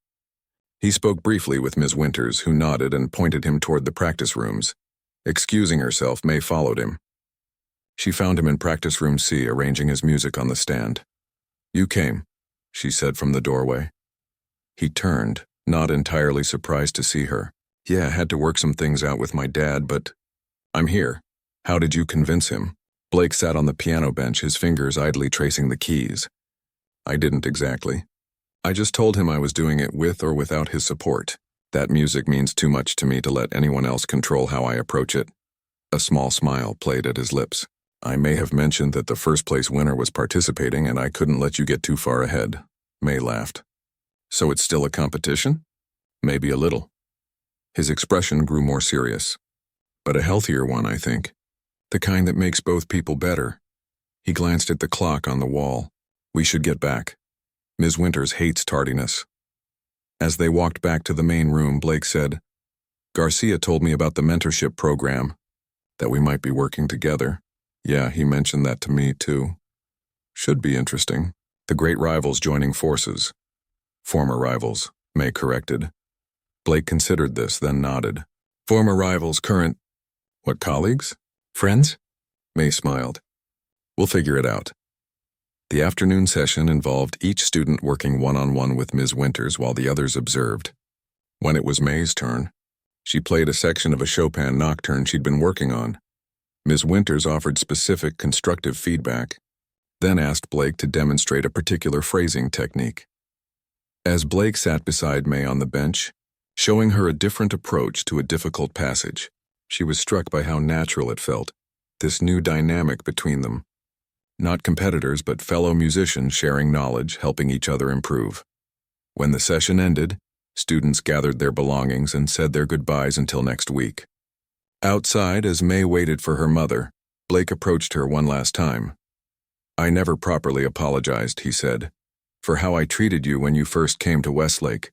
He spoke briefly with Ms. Winters, who nodded and pointed him toward the practice rooms. Excusing herself, May followed him. She found him in practice room C, arranging his music on the stand. "You came," she said from the doorway. He turned, not entirely surprised to see her. "Yeah, I had to work some things out with my dad, but I'm here. How did you convince him?" Blake sat on the piano bench, his fingers idly tracing the keys. "I didn't exactly. I just told him I was doing it with or without his support. That music means too much to me to let anyone else control how I approach it." A small smile played at his lips. "I may have mentioned that the first-place winner was participating and I couldn't let you get too far ahead." May laughed. "So it's still a competition?" "Maybe a little." His expression grew more serious. "But a healthier one, I think. The kind that makes both people better." He glanced at the clock on the wall. "We should get back. Ms. Winters hates tardiness." As they walked back to the main room, Blake said, "Garcia told me about the mentorship program, that we might be working together." "Yeah, he mentioned that to me, too." "Should be interesting. The great rivals joining forces." "Former rivals," May corrected. Blake considered this, then nodded. "Former rivals, current—" "What, colleagues? Friends?" May smiled. "We'll figure it out." The afternoon session involved each student working one-on-one with Ms. Winters while the others observed. When it was May's turn, she played a section of a Chopin nocturne she'd been working on. Ms. Winters offered specific, constructive feedback, then asked Blake to demonstrate a particular phrasing technique. As Blake sat beside May on the bench, showing her a different approach to a difficult passage, she was struck by how natural it felt, this new dynamic between them. Not competitors, but fellow musicians sharing knowledge, helping each other improve. When the session ended, students gathered their belongings and said their goodbyes until next week. Outside, as May waited for her mother, Blake approached her one last time. "I never properly apologized," he said, "for how I treated you when you first came to Westlake.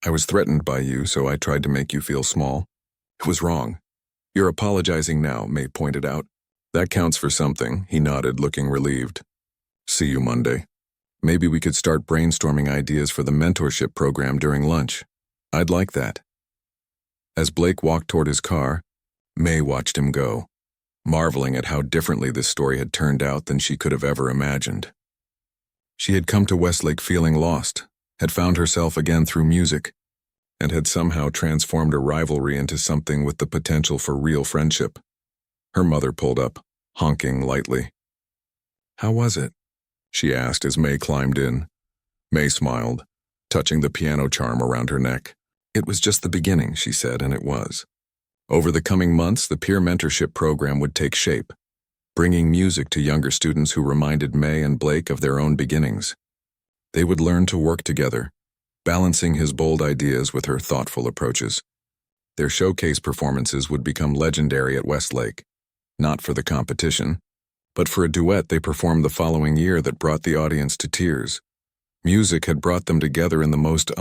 I was threatened by you, so I tried to make you feel small. It was wrong." "You're apologizing now," May pointed out. "That counts for something," he nodded, looking relieved. "See you Monday. Maybe we could start brainstorming ideas for the mentorship program during lunch." "I'd like that." As Blake walked toward his car, May watched him go, marveling at how differently this story had turned out than she could have ever imagined. She had come to Westlake feeling lost, had found herself again through music, and had somehow transformed a rivalry into something with the potential for real friendship. Her mother pulled up, honking lightly. "How was it?" she asked as May climbed in. May smiled, touching the piano charm around her neck. "It was just the beginning," she said, and it was. Over the coming months, the peer mentorship program would take shape, bringing music to younger students who reminded May and Blake of their own beginnings. They would learn to work together, balancing his bold ideas with her thoughtful approaches. Their showcase performances would become legendary at Westlake, not for the competition, but for a duet they performed the following year that brought the audience to tears. Music had brought them together in the most